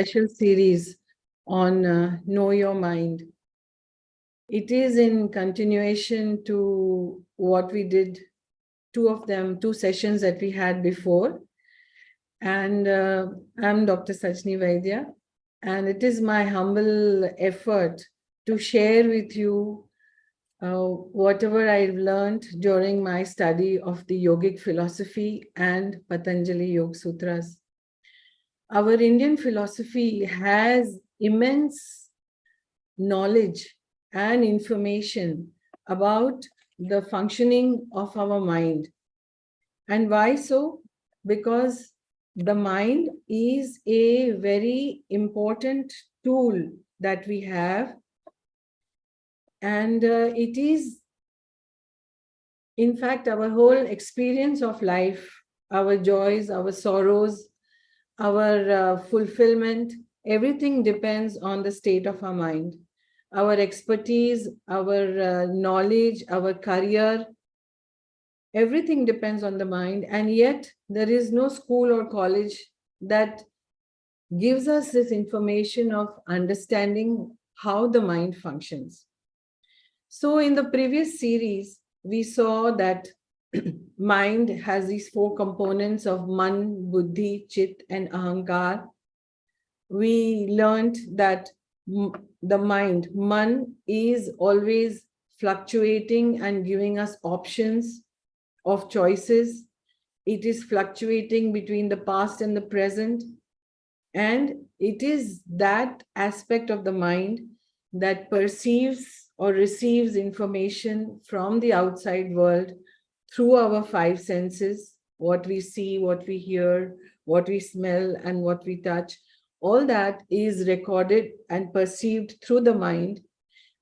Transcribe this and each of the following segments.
special series on Know Your Mind. It is in continuation to what we did, two sessions that we had before. And I'm Dr. Sajni Vaidya, and it is my humble effort to share with you whatever I've learned during my study of the yogic philosophy and Patanjali Yoga Sutras. Our Indian philosophy has immense knowledge and information about the functioning of our mind. And why so? Because the mind is a very important tool that we have. And it is, in fact, our whole experience of life, our joys, our sorrows, our fulfillment, everything depends on the state of our mind. Our expertise, our knowledge, our career, everything depends on the mind. And yet there is no school or college that gives us this information of understanding how the mind functions. So in the previous series, we saw that mind has these four components of man, buddhi, chit, and ahankar. We learned that the mind, man, is always fluctuating and giving us options of choices. It is fluctuating between the past and the present. And it is that aspect of the mind that perceives or receives information from the outside world through our five senses, what we see, what we hear, what we smell, and what we touch. All that is recorded and perceived through the mind.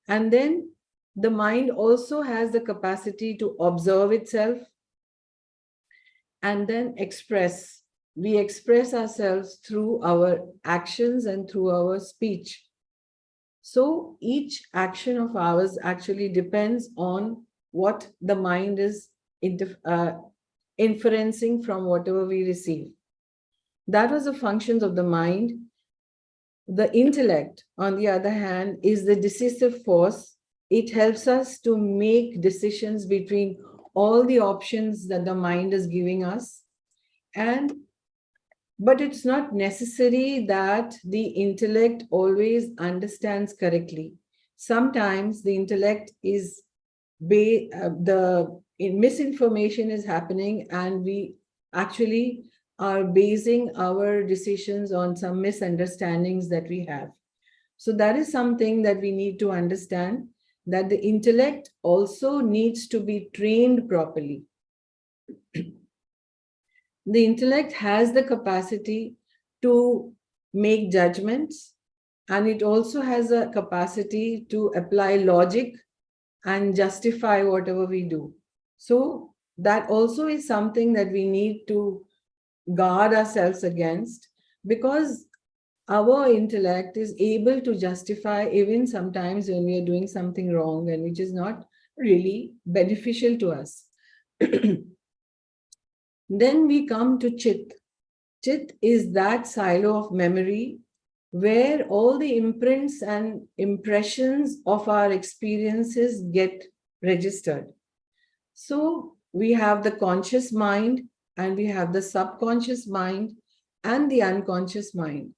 And then the mind also has the capacity to observe itself and then express. We express ourselves through our actions and through our speech. So each action of ours actually depends on what the mind is inferencing from whatever we receive. That was the functions of the mind. The intellect, on the other hand, is the decisive force. It helps us to make decisions between all the options that the mind is giving us. But it's not necessary that the intellect always understands correctly. Sometimes the intellect is misinformation is happening, and we actually are basing our decisions on some misunderstandings that we have. So that is something that we need to understand, that the intellect also needs to be trained properly. The intellect has the capacity to make judgments, and it also has a capacity to apply logic and justify whatever we do. So that also is something that we need to guard ourselves against, because our intellect is able to justify even sometimes when we are doing something wrong and which is not really beneficial to us. Then we come to Chit. Chit is that silo of memory where all the imprints and impressions of our experiences get registered. So we have the conscious mind, and we have the subconscious mind and the unconscious mind.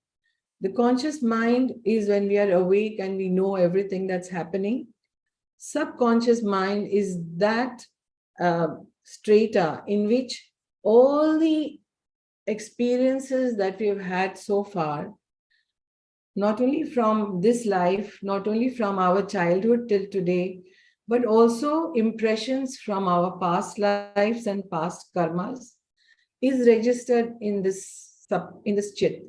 The conscious mind is when we are awake and we know everything that's happening. Subconscious mind is that strata in which all the experiences that we have had so far, not only from this life, not only from our childhood till today, but also impressions from our past lives and past karmas, is registered in this chit.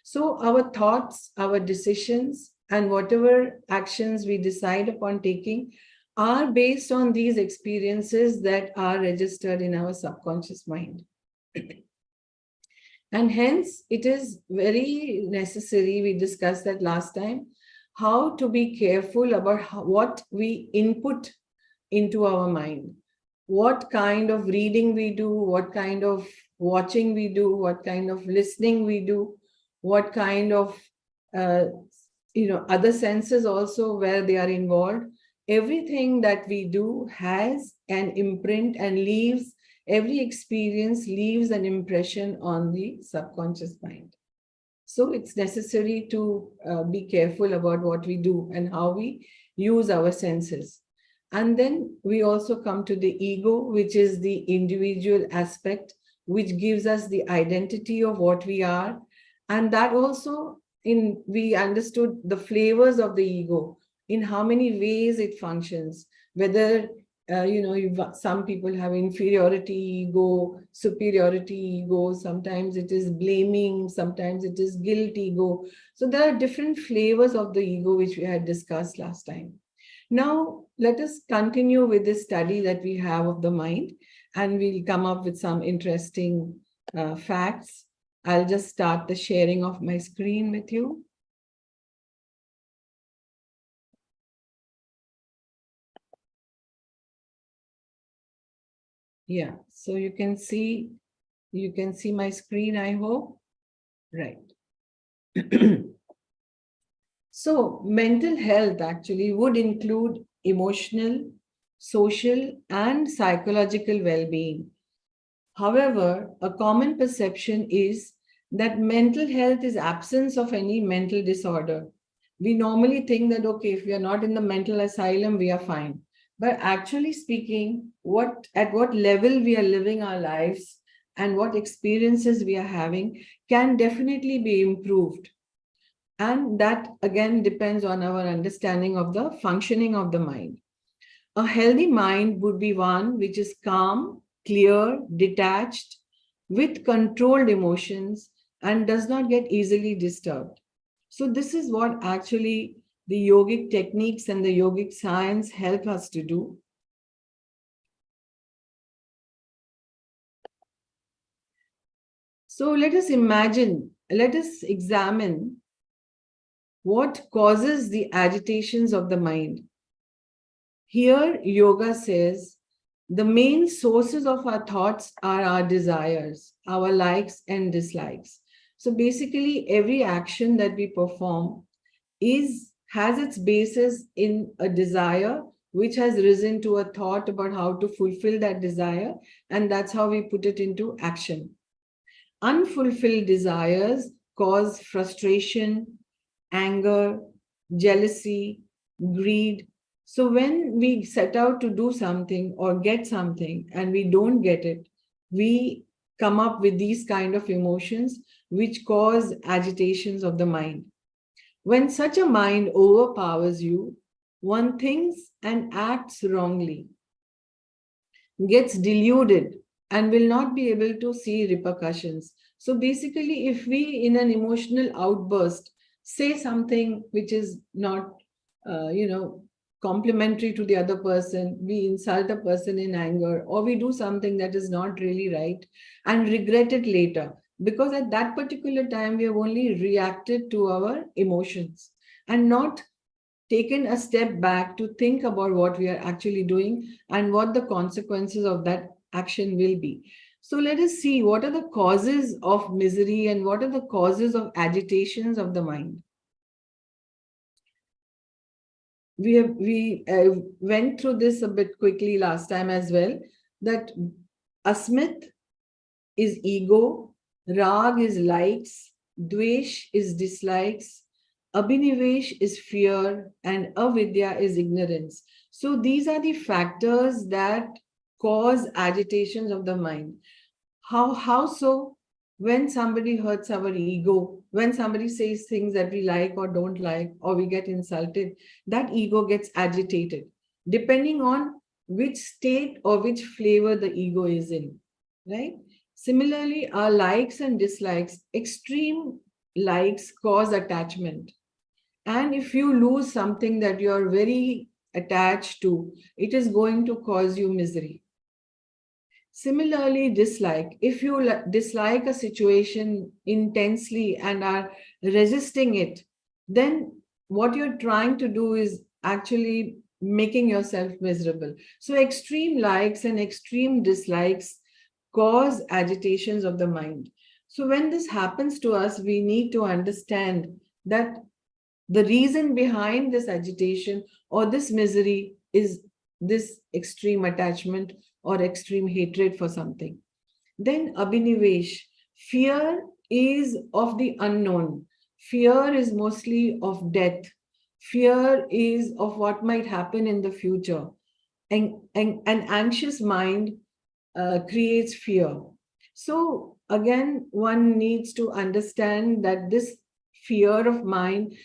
So our thoughts, our decisions, and whatever actions we decide upon taking are based on these experiences that are registered in our subconscious mind. And hence, it is very necessary, we discussed that last time, how to be careful about what we input into our mind, what kind of reading we do, what kind of watching we do, what kind of listening we do, what kind of uh, other senses also where they are involved. Everything that we do has an imprint and leaves, every experience leaves an impression on the subconscious mind. So it's necessary to be careful about what we do and how we use our senses. And then we also come to the ego, which is the individual aspect, which gives us the identity of what we are. And that also, in we understood the flavors of the ego, in how many ways it functions, whether some people have inferiority ego, superiority ego, sometimes it is blaming, sometimes it is guilt ego. So there are different flavors of the ego which we had discussed last time. Now let us continue with this study that we have of the mind, and we'll come up with some interesting facts. I'll just start the sharing of my screen with you. Yeah, so you can see my screen, I hope. Right. So mental health actually would include emotional, social, and psychological well-being. However, a common perception is that mental health is absence of any mental disorder. We normally think that, okay, if we are not in the mental asylum, we are fine. But actually speaking, at what level we are living our lives and what experiences we are having can definitely be improved. And that again depends on our understanding of the functioning of the mind. A healthy mind would be one which is calm, clear, detached, with controlled emotions, and does not get easily disturbed. So, this is what actually the yogic techniques and the yogic science help us to do. So, let us examine what causes the agitations of the mind. Here, yoga says the main sources of our thoughts are our desires, our likes and dislikes. So basically, every action that we perform has its basis in a desire which has risen to a thought about how to fulfill that desire, and that's how we put it into action. Unfulfilled desires cause frustration, anger, jealousy, greed. So when we set out to do something or get something and we don't get it, we come up with these kind of emotions which cause agitations of the mind. When such a mind overpowers you, one thinks and acts wrongly, gets deluded, and will not be able to see repercussions. So basically, if we in an emotional outburst say something which is not, complimentary to the other person, we insult a person in anger, or we do something that is not really right and regret it later, because at that particular time we have only reacted to our emotions and not taken a step back to think about what we are actually doing and what the consequences of that action will be. So let us see what are the causes of misery and what are the causes of agitations of the mind. We went through this a bit quickly last time as well, that asmit is ego, rag is likes, dvesh is dislikes, abhinivesh is fear, and avidya is ignorance. So these are the factors that cause agitations of the mind. How so? When somebody hurts our ego, when somebody says things that we like or don't like, or we get insulted, that ego gets agitated, depending on which state or which flavor the ego is in, right? Similarly, our likes and dislikes, extreme likes cause attachment. And if you lose something that you're very attached to, it is going to cause you misery. Similarly, dislike. If you dislike a situation intensely and are resisting it, then what you're trying to do is actually making yourself miserable. So, extreme likes and extreme dislikes cause agitations of the mind. So, when this happens to us, we need to understand that The reason behind this agitation or this misery is this extreme attachment or extreme hatred for something. Then Abhinivesh, fear is of the unknown. Fear is mostly of death. Fear is of what might happen in the future. And an anxious mind creates fear. So, again, one needs to understand that this fear of mine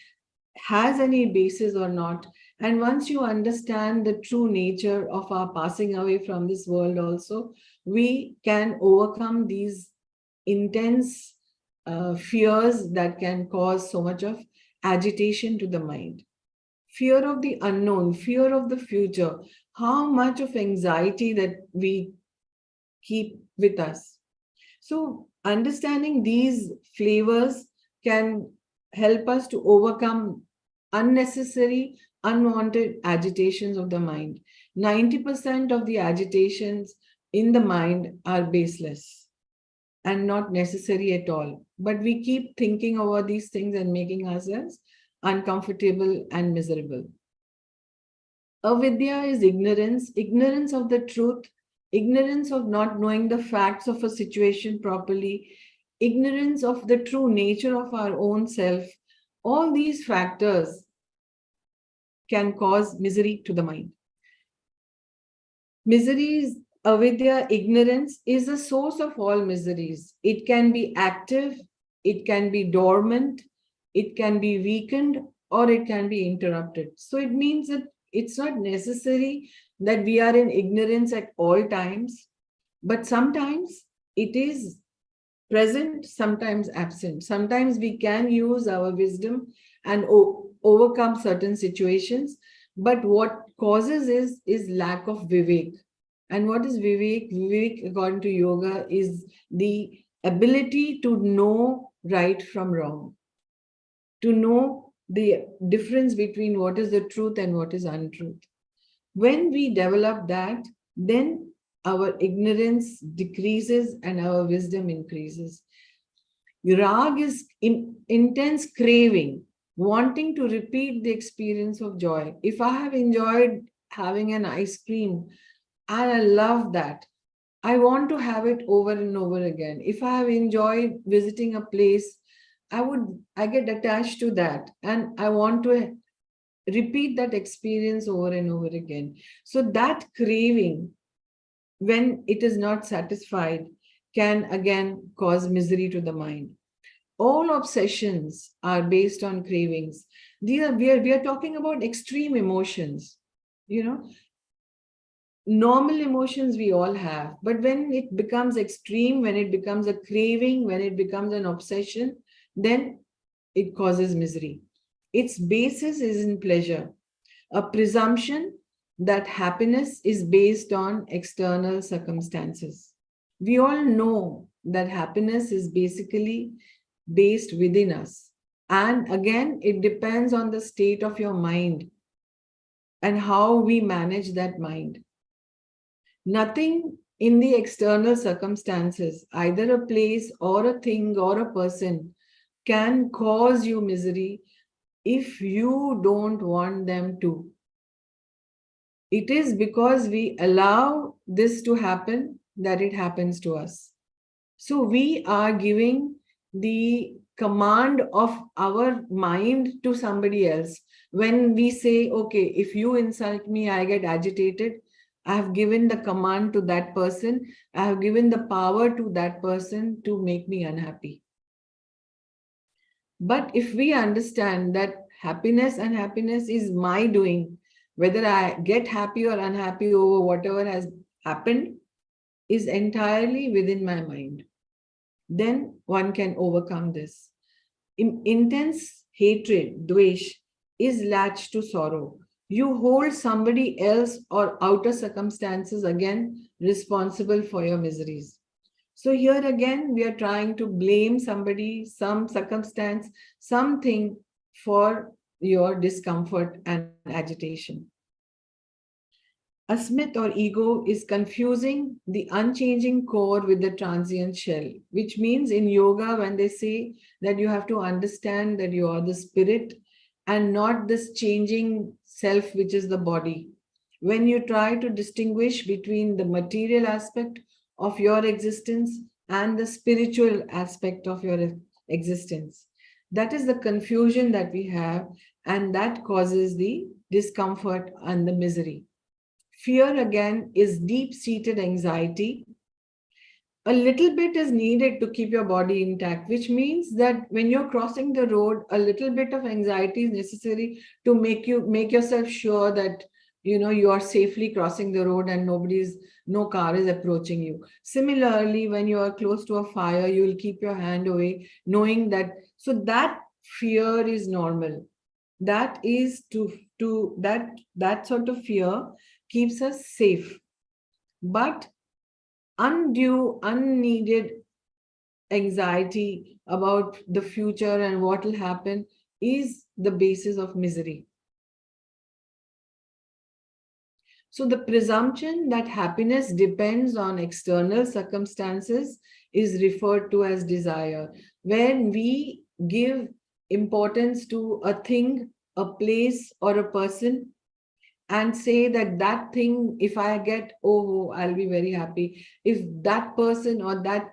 has any basis or not. And once you understand the true nature of our passing away from this world, also, we can overcome these intense fears that can cause so much of agitation to the mind. Fear of the unknown, fear of the future, how much of anxiety that we keep with us. So, understanding these flavors can help us to overcome unnecessary, unwanted agitations of the mind. 90% of the agitations in the mind are baseless and not necessary at all. But we keep thinking over these things and making ourselves uncomfortable and miserable. Avidya is ignorance, ignorance of the truth, ignorance of not knowing the facts of a situation properly, ignorance of the true nature of our own self. All these factors can cause misery to the mind. Miseries, avidya, ignorance is the source of all miseries. It can be active, it can be dormant, it can be weakened, or it can be interrupted. So it means that it's not necessary that we are in ignorance at all times, but sometimes it is present, sometimes absent. Sometimes we can use our wisdom and overcome certain situations, but what causes is lack of vivek. And what is vivek? Vivek, according to yoga, is the ability to know right from wrong, to know the difference between what is the truth and what is untruth. When we develop that, then our ignorance decreases and our wisdom increases. Rag is intense craving, wanting to repeat the experience of joy. If I have enjoyed having an ice cream and I love that, I want to have it over and over again. If I have enjoyed visiting a place, I get attached to that and I want to repeat that experience over and over again. So that craving, when it is not satisfied, can again cause misery to the mind. All obsessions are based on cravings. We are talking about extreme emotions. You know, normal emotions we all have, but when it becomes extreme, when it becomes a craving, when it becomes an obsession, then it causes misery. Its basis is in pleasure, a presumption that happiness is based on external circumstances. We all know that happiness is basically based within us. And again, it depends on the state of your mind and how we manage that mind. Nothing in the external circumstances, either a place or a thing or a person, can cause you misery if you don't want them to. It is because we allow this to happen that it happens to us. So we are giving the command of our mind to somebody else. When we say, okay, if you insult me, I get agitated, I have given the command to that person, I have given the power to that person to make me unhappy. But if we understand that happiness and happiness is my doing, whether I get happy or unhappy over whatever has happened, is entirely within my mind, then one can overcome this. Intense hatred, dvesh, is latched to sorrow. You hold somebody else or outer circumstances again responsible for your miseries. So here again, we are trying to blame somebody, some circumstance, something for your discomfort and agitation. Asmit or ego is confusing the unchanging core with the transient shell, which means in yoga, when they say that you have to understand that you are the spirit and not this changing self, which is the body. When you try to distinguish between the material aspect of your existence and the spiritual aspect of your existence, that is the confusion that we have, and that causes the discomfort and the misery. Fear, again, is deep seated anxiety. A little bit is needed to keep your body intact, which means that when you're crossing the road, a little bit of anxiety is necessary to make yourself sure that you are safely crossing the road and no car is approaching you. Similarly, when you are close to a fire, you will keep your hand away, knowing that. So that fear is normal. That is to that sort of fear keeps us safe. But undue, unneeded anxiety about the future and what will happen is the basis of misery. So the presumption that happiness depends on external circumstances is referred to as desire. When we give importance to a thing, a place, or a person, and say that thing, if I get, oh, I'll be very happy. If that person or that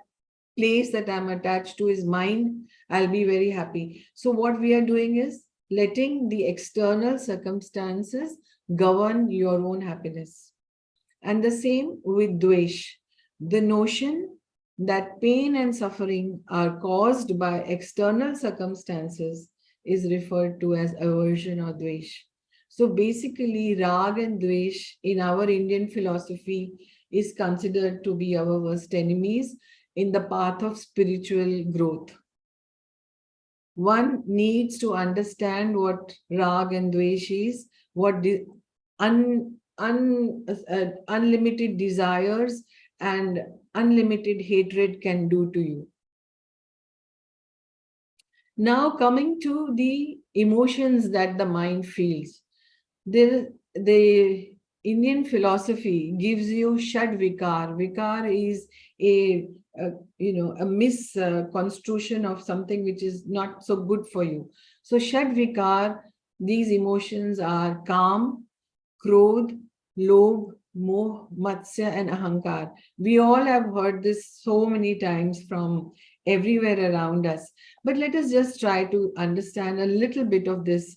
place that I'm attached to is mine, I'll be very happy. So what we are doing is letting the external circumstances govern your own happiness. And the same with dvesh. The notion that pain and suffering are caused by external circumstances is referred to as aversion or dvesh. So basically, rag and dvesh in our Indian philosophy is considered to be our worst enemies in the path of spiritual growth. One needs to understand what rag and dvesh is, what unlimited desires and unlimited hatred can do to you. Now, coming to the emotions that the mind feels. The Indian philosophy gives you shad vikar. Vikar is a misconstruction of something which is not so good for you. So shad vikar, these emotions are calm, krodh, lobh, moh, matsya, and ahankar. We all have heard this so many times from everywhere around us. But let us just try to understand a little bit of this.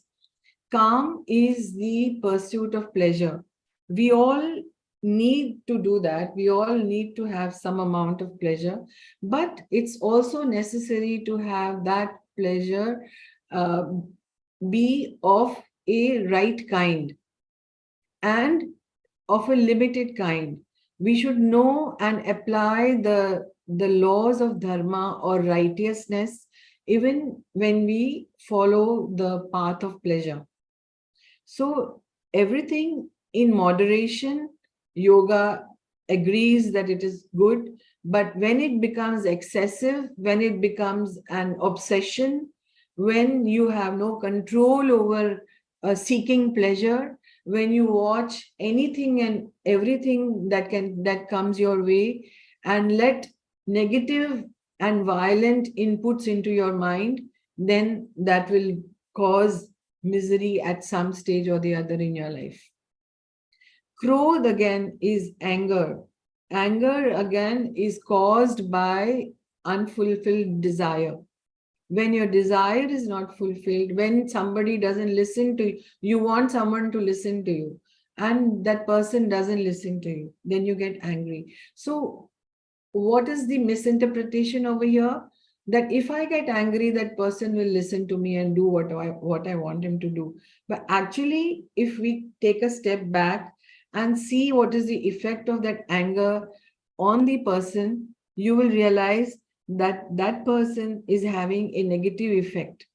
Calm is the pursuit of pleasure. We all need to do that. We all need to have some amount of pleasure, but it's also necessary to have that pleasure uh, be of a right kind and of a limited kind. We should know and apply the laws of dharma or righteousness even when we follow the path of pleasure. So everything in moderation, yoga agrees that it is good, but when it becomes excessive, when it becomes an obsession, when you have no control over seeking pleasure, when you watch anything and everything that comes your way and let negative and violent inputs into your mind, then that will cause misery at some stage or the other in your life. Krodh again is anger. Anger again is caused by unfulfilled desire. When your desire is not fulfilled, when somebody doesn't listen to you, you want someone to listen to you, and that person doesn't listen to you, then you get angry. So what is the misinterpretation over here? That if I get angry, that person will listen to me and do what I want him to do. But actually, if we take a step back and see what is the effect of that anger on the person, you will realize that that person is having a negative effect.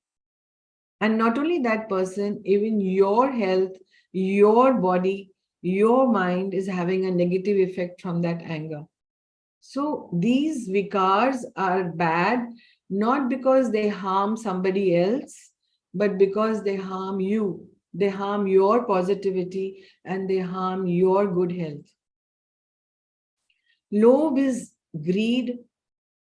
And not only that person, even your health, your body, your mind is having a negative effect from that anger. So these vikars are bad, not because they harm somebody else, but because they harm you. They harm your positivity and they harm your good health. Lobh is greed.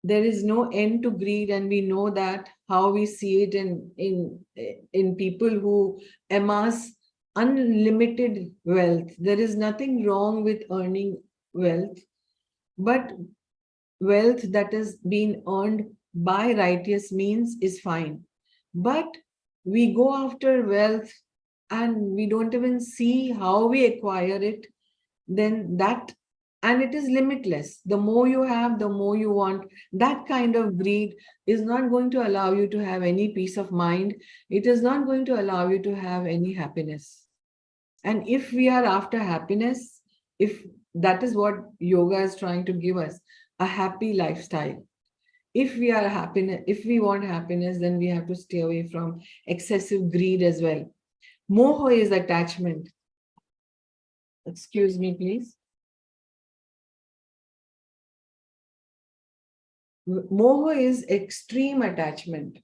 There is no end to greed, and we know that. how we see it in people who amass unlimited wealth. There is nothing wrong with earning wealth, but wealth that is being earned by righteous means is fine. But we go after wealth and we don't even see how we acquire it, then that, and it is limitless. The more you have, the more you want. That kind of greed is not going to allow you to have any peace of mind. It is not going to allow you to have any happiness. And if we are after happiness, if that is what yoga is trying to give us, a happy lifestyle. If we are happiness, if we want happiness, then we have to stay away from excessive greed as well. Moho is attachment. Excuse me, please. Moho is extreme attachment.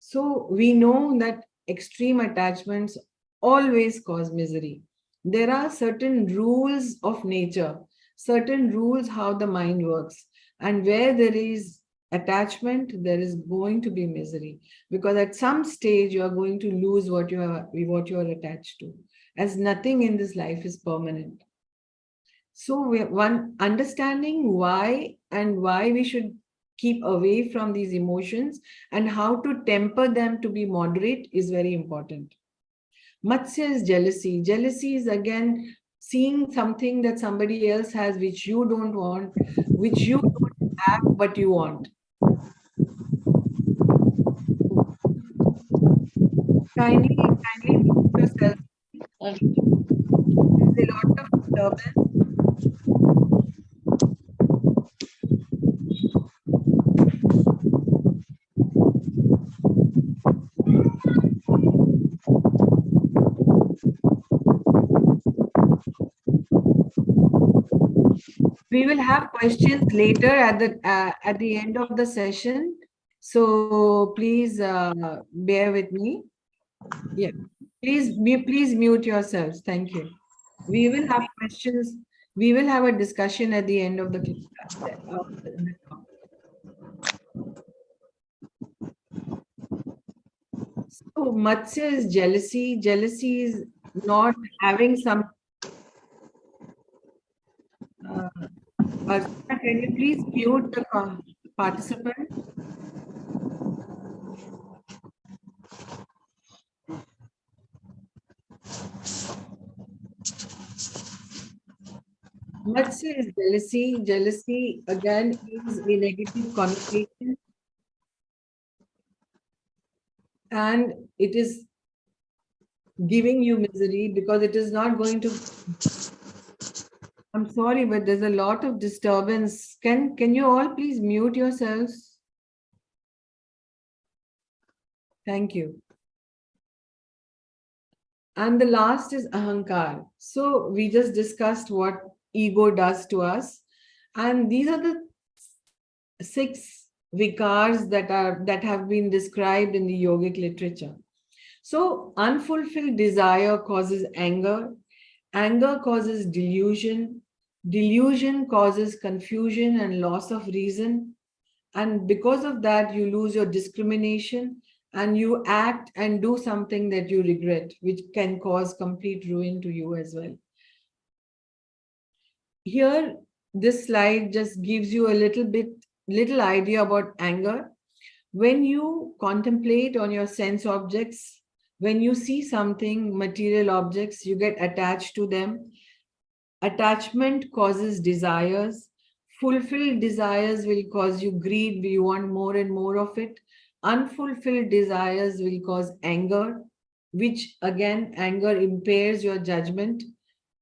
So we know that extreme attachments always cause misery. There are certain rules of nature, certain rules how the mind works. And where there is attachment, there is going to be misery. Because at some stage, you are going to lose what you are attached to. As nothing in this life is permanent. So one understanding why and why we should keep away from these emotions and how to temper them to be moderate is very important. Matsya is jealousy. Jealousy is again seeing something that somebody else has which you don't want, which you don't have but you want. Kindly mute yourself. There's a lot of disturbance. We will have questions later at the end of the session. So please bear with me. Yeah, please mute yourselves. Thank you. We will have questions. We will have a discussion at the end of the talk. So Matsya is jealousy. Jealousy is not having some. Archana, can you please mute the participant? Matsya is jealousy. Jealousy again is a negative connotation, and it is giving you misery because it is not going to. I'm sorry, but there's a lot of disturbance. Can you all please mute yourselves? Thank you. And the last is ahankar. So we just discussed what ego does to us. And these are the 6 vikars that have been described in the yogic literature. So unfulfilled desire causes anger. Anger causes delusion. Delusion causes confusion and loss of reason. And because of that, you lose your discrimination and you act and do something that you regret, which can cause complete ruin to you as well. Here, this slide just gives you a little idea about anger. When you contemplate on your sense objects, when you see something, material objects, you get attached to them. Attachment causes desires. Fulfilled desires will cause you greed. You want more and more of it. Unfulfilled desires will cause anger, which again, anger impairs your judgment.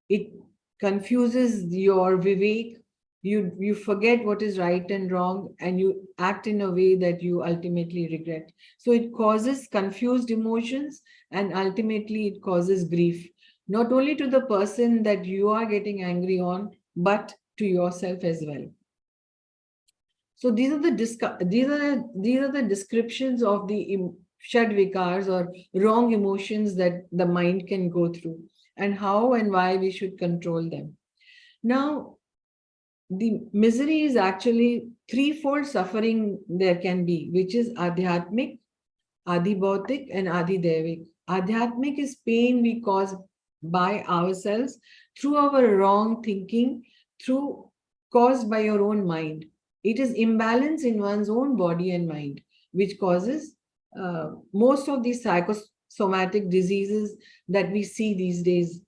It confuses your vivek. You forget what is right and wrong, and you act in a way that you ultimately regret. So it causes confused emotions, and ultimately it causes grief, not only to the person that you are getting angry on, but to yourself as well. So these are the descriptions of the shad vikars or wrong emotions that the mind can go through, and how and why we should control them. Now, the misery is actually threefold suffering there can be, which is adhyatmic, Adi Bhautik and Adi Devik. Adhyatmic is pain we cause by ourselves through our wrong thinking, through caused by your own mind. It is imbalance in one's own body and mind, which causes most of these psychosomatic diseases that we see these days.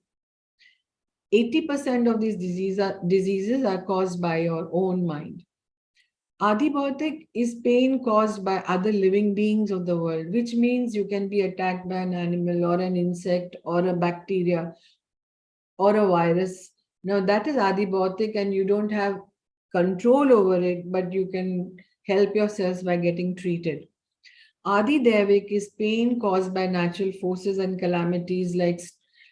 80% of these diseases are caused by your own mind. Adibhautik is pain caused by other living beings of the world, which means you can be attacked by an animal or an insect or a bacteria or a virus. Now that is adibhautik and you don't have control over it, but you can help yourselves by getting treated. Adi Devik is pain caused by natural forces and calamities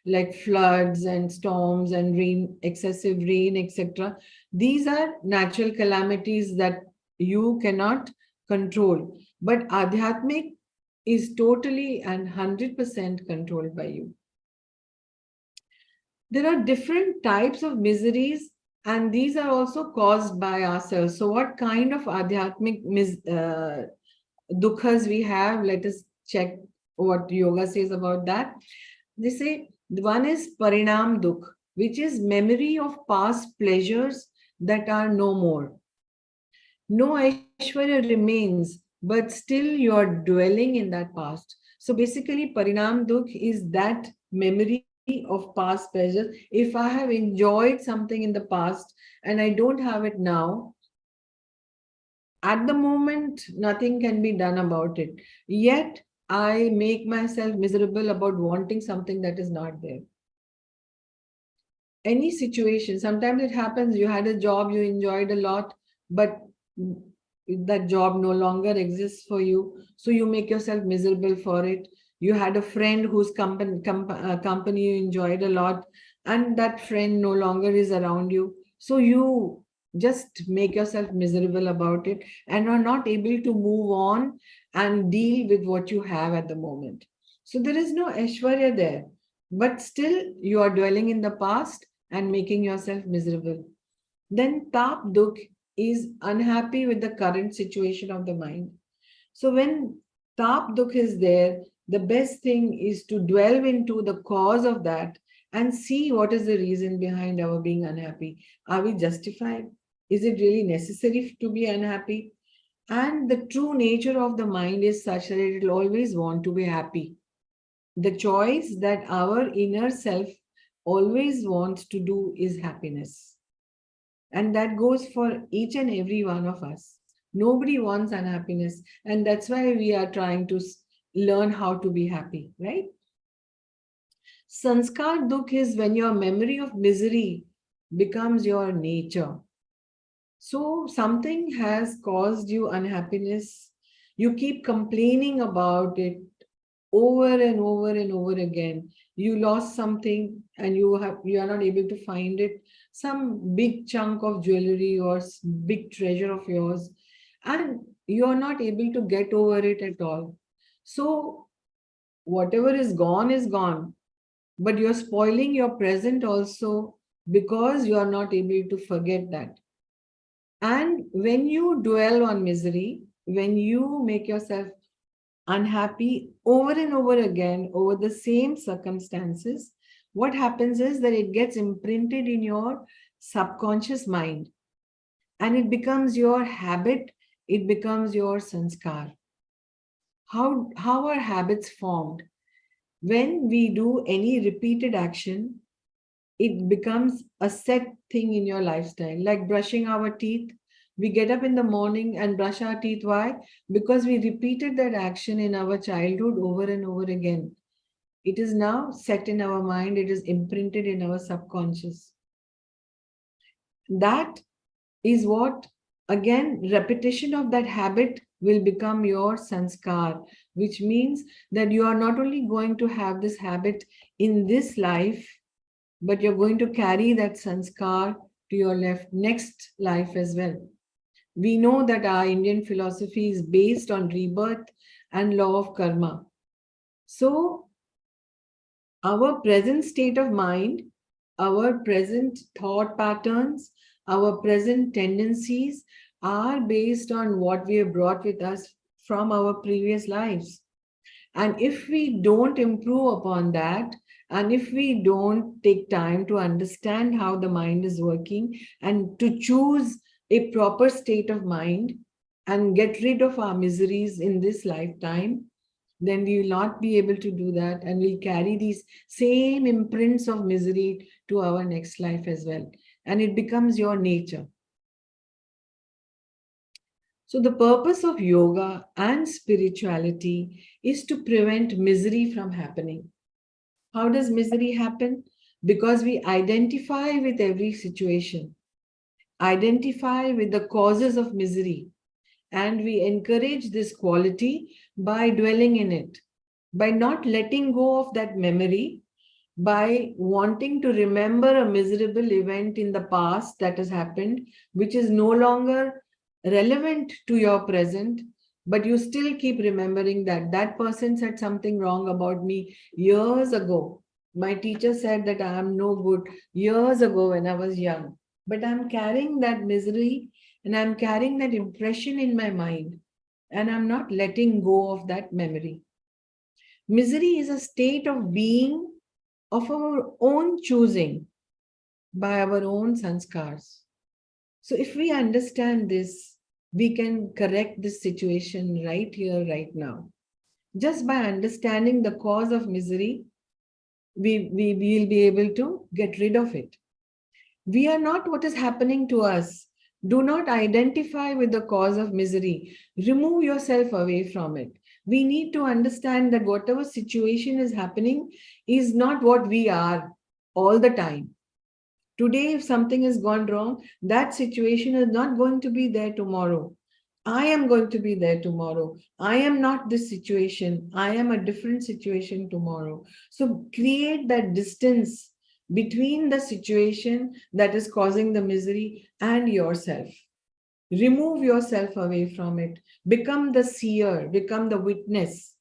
like floods and storms and rain, excessive rain, etc. These are natural calamities that you cannot control. But Adhyatmic is totally and 100% controlled by you. There are different types of miseries, and these are also caused by ourselves. So, what kind of Adhyatmic dukhas we have? Let us check what yoga says about that. They say one is parinam dukh, which is memory of past pleasures that are no more. No Aishwarya remains, but still you are dwelling in that past. So basically, parinam dukh is that memory of past pleasures. If I have enjoyed something in the past and I don't have it now, at the moment, nothing can be done about it. Yet, I make myself miserable about wanting something that is not there. Any situation, sometimes it happens, you had a job you enjoyed a lot, but that job no longer exists for you. So you make yourself miserable for it. You had a friend whose company you enjoyed a lot, and that friend no longer is around you. So you just make yourself miserable about it and are not able to move on and deal with what you have at the moment. So there is no Aishwarya there, but still you are dwelling in the past and making yourself miserable. Then tap dukh is unhappy with the current situation of the mind. So when tap dukh is there, the best thing is to delve into the cause of that and see what is the reason behind our being unhappy. Are we justified? Is it really necessary to be unhappy? And the true nature of the mind is such that it will always want to be happy. The choice that our inner self always wants to do is happiness. And that goes for each and every one of us. Nobody wants unhappiness. And that's why we are trying to learn how to be happy, right? Sanskar dukh is when your memory of misery becomes your nature. So something has caused you unhappiness. You keep complaining about it over and over and over again. You lost something and you are not able to find it, some big chunk of jewelry or big treasure of yours, and you are not able to get over it at all. So whatever is gone, but you're spoiling your present also because you are not able to forget that. And when you dwell on misery, when you make yourself unhappy over and over again over the same circumstances, what happens is that it gets imprinted in your subconscious mind and it becomes your habit, it becomes your sanskar. How are habits formed? When we do any repeated action, it becomes a set thing in your lifestyle, like brushing our teeth. We get up in the morning and brush our teeth. Why? Because we repeated that action in our childhood over and over again. It is now set in our mind, it is imprinted in our subconscious. That is what, again, repetition of that habit will become your sanskar, which means that you are not only going to have this habit in this life, but you're going to carry that sanskar to your next life as well. We know that our Indian philosophy is based on rebirth and law of karma. So, our present state of mind, our present thought patterns, our present tendencies are based on what we have brought with us from our previous lives. And if we don't improve upon that, and if we don't take time to understand how the mind is working and to choose a proper state of mind and get rid of our miseries in this lifetime, then we will not be able to do that, and we'll carry these same imprints of misery to our next life as well. And it becomes your nature. So, the purpose of yoga and spirituality is to prevent misery from happening. How does misery happen? Because we identify with every situation, identify with the causes of misery, and we encourage this quality by dwelling in it, by not letting go of that memory, by wanting to remember a miserable event in the past that has happened, which is no longer relevant to your present, but you still keep remembering that that person said something wrong about me years ago. My teacher said that I am no good years ago when I was young, but I'm carrying that misery and I'm carrying that impression in my mind, and I'm not letting go of that memory. Misery is a state of being of our own choosing by our own sanskars. So, if we understand this, we can correct this situation right here, right now. Just by understanding the cause of misery, we will be able to get rid of it. We are not what is happening to us. Do not identify with the cause of misery. Remove yourself away from it. We need to understand that whatever situation is happening is not what we are all the time. Today, if something has gone wrong, that situation is not going to be there tomorrow. I am going to be there tomorrow. I am not this situation. I am a different situation tomorrow. So create that distance between the situation that is causing the misery and yourself. Remove yourself away from it. Become the seer, become the witness,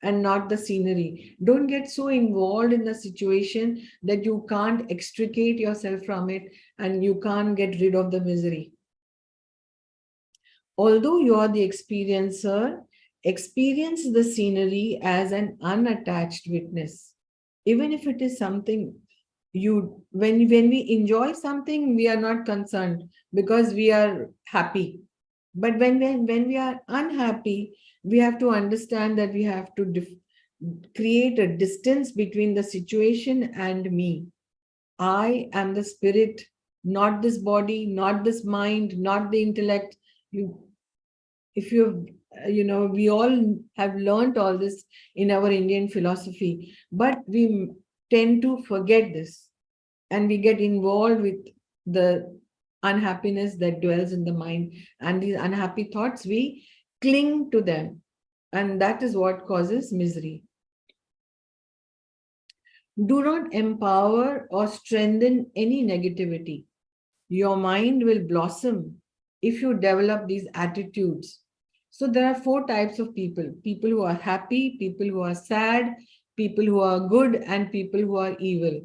and not the scenery. Don't get so involved in the situation that you can't extricate yourself from it and you can't get rid of the misery. Although you are the experiencer, experience the scenery as an unattached witness. Even if it is something when we enjoy something, we are not concerned because we are happy. But when we are unhappy, we have to understand that we have to create a distance between the situation and me. I am the spirit, not this body, not this mind, not the intellect. You, if we all have learned all this in our Indian philosophy, but we tend to forget this and we get involved with the unhappiness that dwells in the mind, and these unhappy thoughts, we cling to them, and that is what causes misery. Do not empower or strengthen any negativity. Your mind will blossom if you develop these attitudes. So there are four types of people: people who are happy, people who are sad, people who are good, and people who are evil.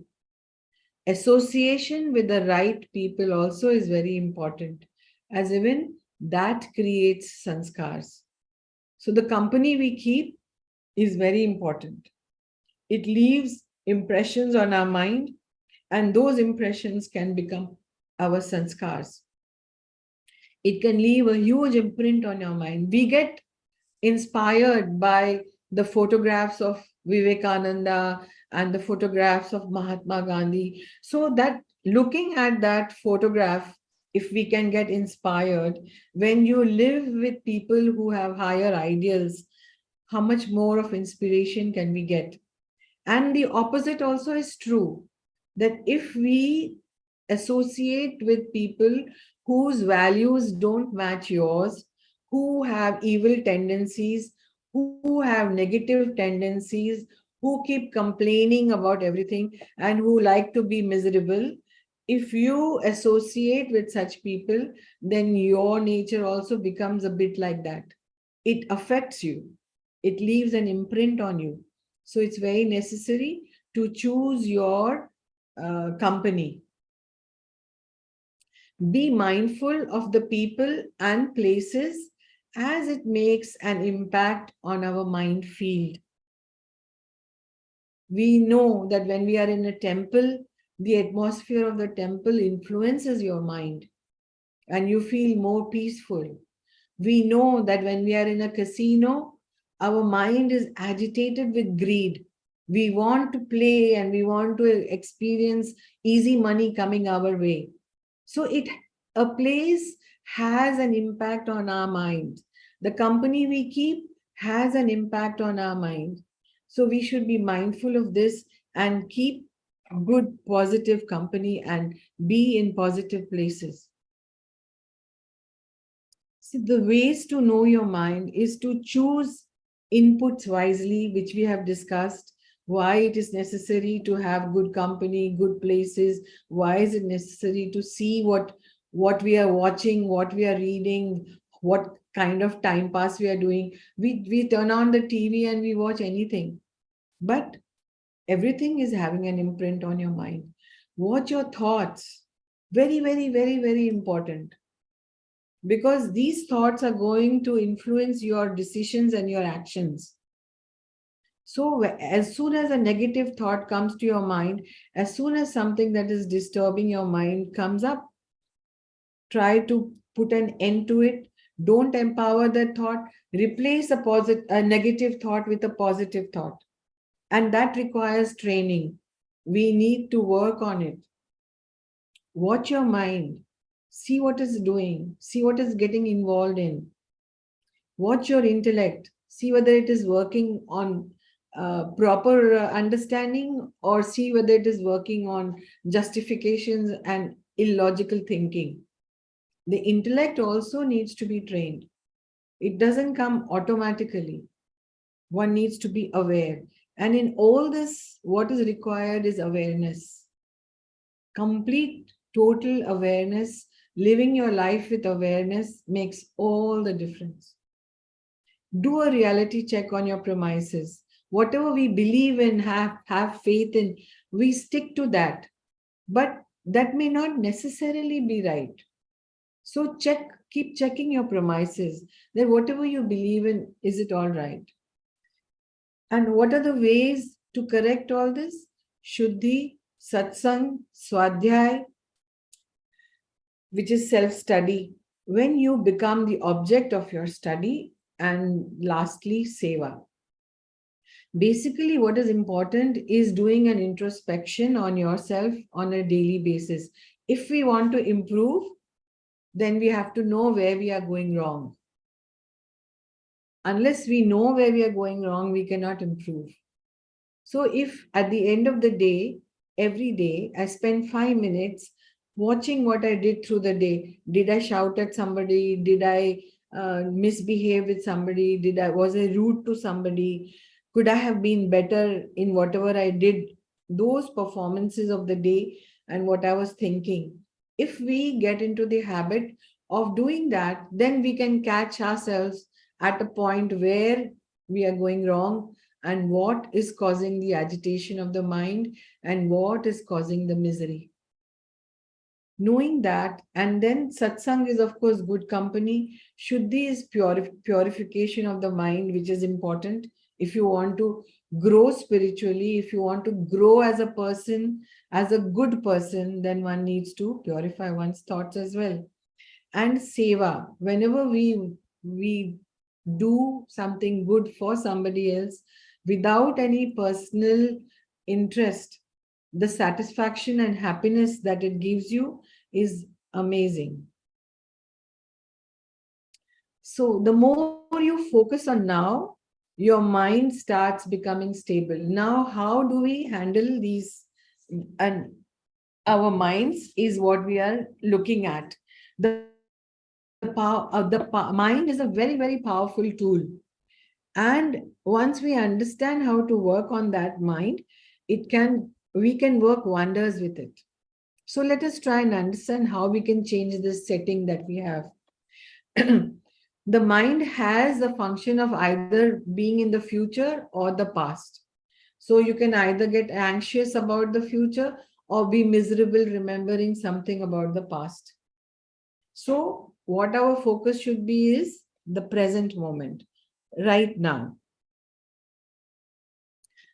Association with the right people also is very important, as even that creates sanskars. So the company we keep is very important. It leaves impressions on our mind, and those impressions can become our sanskars. It can leave a huge imprint on your mind. We get inspired by the photographs of Vivekananda and the photographs of Mahatma Gandhi. So that looking at that photograph, if we can get inspired, when you live with people who have higher ideals, how much more of inspiration can we get? And the opposite also is true, that if we associate with people whose values don't match yours, who have evil tendencies, who have negative tendencies, who keep complaining about everything, and who like to be miserable, if you associate with such people, then your nature also becomes a bit like that. It affects you, it leaves an imprint on you. So it's very necessary to choose your company. Be mindful of the people and places as it makes an impact on our mind field. We know that when we are in a temple, the atmosphere of the temple influences your mind and you feel more peaceful. We know that when we are in a casino, our mind is agitated with greed. We want to play and we want to experience easy money coming our way. So a place has an impact on our mind. The company we keep has an impact on our mind. So we should be mindful of this and keep good, positive company and be in positive places. See, the ways to know your mind is to choose inputs wisely, which we have discussed. Why it is necessary to have good company, good places. Why is it necessary to see what we are watching, what we are reading, what kind of time pass we are doing. We turn on the TV and we watch anything. But everything is having an imprint on your mind. Watch your thoughts. Very, very, very, very important, because these thoughts are going to influence your decisions and your actions. So, as soon as a negative thought comes to your mind, as soon as something that is disturbing your mind comes up, try to put an end to it. Don't empower that thought. Replace a negative thought with a positive thought. And that requires training. We need to work on it. Watch your mind. See what is doing. See what is getting involved in. Watch your intellect, see whether it is working on proper understanding, or see whether it is working on justifications and illogical thinking. The intellect also needs to be trained. It doesn't come automatically. One needs to be aware. And in all this, what is required is awareness. Complete, total awareness. Living your life with awareness makes all the difference. Do a reality check on your premises. Whatever we believe in, have faith in, we stick to that. But that may not necessarily be right. So keep checking your premises, that whatever you believe in, is it all right? And what are the ways to correct all this? Shuddhi, satsang, swadhyay, which is self-study, when you become the object of your study, and lastly, seva. Basically, what is important is doing an introspection on yourself on a daily basis. If we want to improve, then we have to know where we are going wrong. Unless we know where we are going wrong, we cannot improve. So if at the end of the day, every day, I spend 5 minutes watching what I did through the day. Did I shout at somebody? Did I misbehave with somebody? Was I rude to somebody? Could I have been better in whatever I did? Those performances of the day and what I was thinking. If we get into the habit of doing that, then we can catch ourselves at a point where we are going wrong, and what is causing the agitation of the mind and what is causing the misery. Knowing that, and then satsang is of course good company. Shuddhi is purification of the mind, which is important. If you want to grow spiritually, if you want to grow as a person, as a good person, then one needs to purify one's thoughts as well. And seva, whenever we do something good for somebody else without any personal interest, the satisfaction and happiness that it gives you is amazing. So the more you focus on now, your mind starts becoming stable. Now, how do we handle these? And our minds is what we are looking at. Mind is a very, very powerful tool. And once we understand how to work on that mind, we can work wonders with it. So let us try and understand how we can change this setting that we have. The mind has the function of either being in the future or the past. So you can either get anxious about the future or be miserable remembering something about the past. So what our focus should be is the present moment, right now.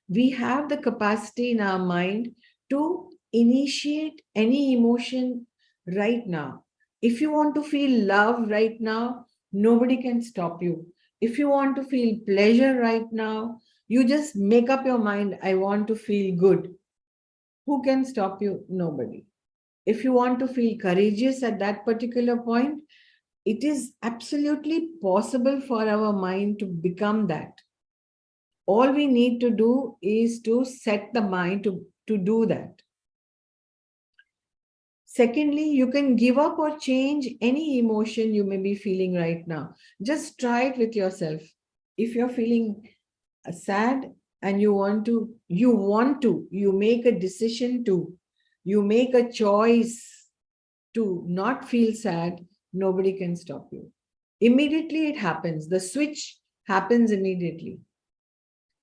We have the capacity in our mind to initiate any emotion right now. If you want to feel love right now, nobody can stop you. If you want to feel pleasure right now, you just make up your mind, I want to feel good. Who can stop you? Nobody. If you want to feel courageous at that particular point, it is absolutely possible for our mind to become that. All we need to do is to set the mind to do that. Secondly, you can give up or change any emotion you may be feeling right now. Just try it with yourself. If you're feeling sad and you make a decision to, you make a choice to not feel sad, nobody can stop you. Immediately it happens. The switch happens immediately.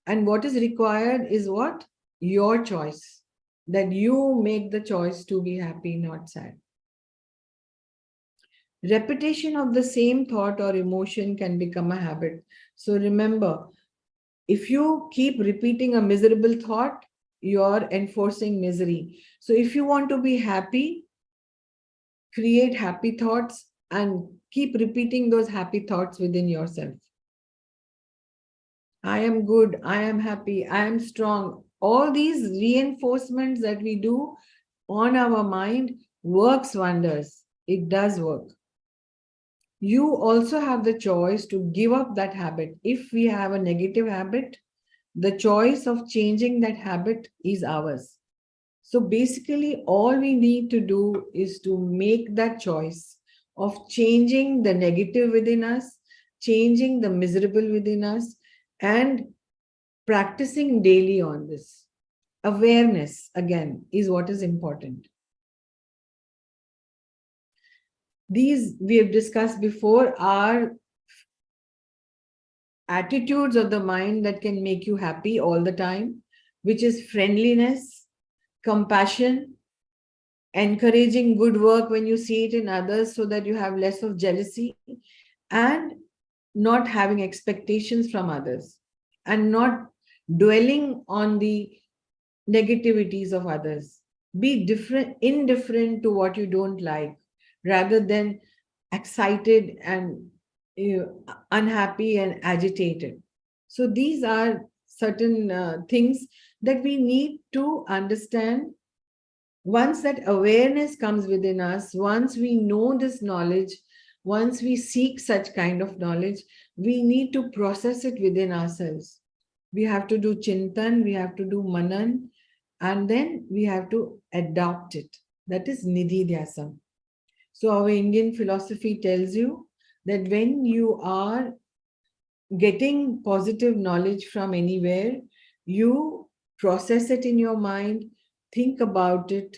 And what is required is what? Your choice. That you make the choice to be happy, not sad. Repetition of the same thought or emotion can become a habit. So remember, if you keep repeating a miserable thought, you're enforcing misery. So if you want to be happy, create happy thoughts and keep repeating those happy thoughts within yourself. I am good, I am happy, I am strong. All these reinforcements that we do on our mind works wonders. It does work. You also have the choice to give up that habit. If we have a negative habit, the choice of changing that habit is ours. So basically, all we need to do is to make that choice of changing the negative within us, changing the miserable within us, and practicing daily on this. Awareness, again, is what is important. These we have discussed before are attitudes of the mind that can make you happy all the time, which is friendliness, compassion, encouraging good work when you see it in others so that you have less of jealousy, and not having expectations from others, and not dwelling on the negativities of others. Be indifferent to what you don't like, rather than excited and unhappy and agitated. So these are certain things that we need to understand. Once that awareness comes within us, once we know this knowledge, once we seek such kind of knowledge, we need to process it within ourselves. We have to do chintan, we have to do manan, and then we have to adopt it. That is nidhi dhyasam. So our Indian philosophy tells you that when you are getting positive knowledge from anywhere, you process it in your mind, think about it,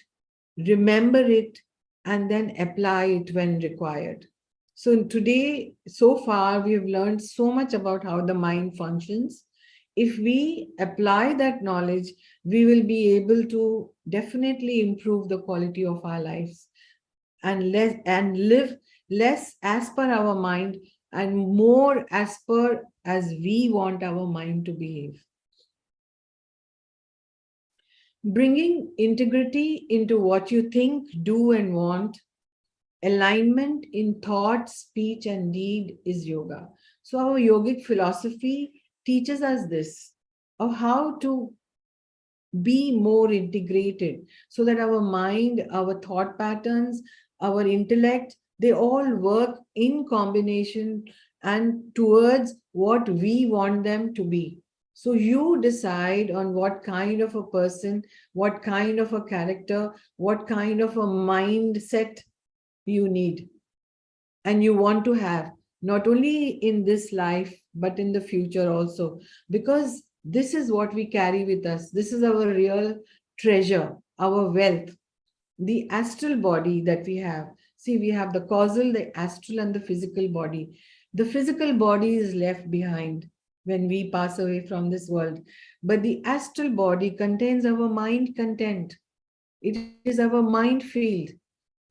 remember it, and then apply it when required. So today, so far, we have learned so much about how the mind functions. If we apply that knowledge, we will be able to definitely improve the quality of our lives and live less as per our mind and more as per as we want our mind to behave. Bringing integrity into what you think, do, and want, alignment in thought, speech, and deed is yoga. So, our yogic philosophy teaches us this of how to be more integrated so that our mind, our thought patterns, our intellect, they all work in combination and towards what we want them to be. So you decide on what kind of a person, what kind of a character, what kind of a mindset you need and you want to have, not only in this life, but in the future also. Because this is what we carry with us. This is our real treasure, our wealth, the astral body that we have. See, we have the causal, the astral, and the physical body. The physical body is left behind when we pass away from this world. But the astral body contains our mind content. It is our mind field.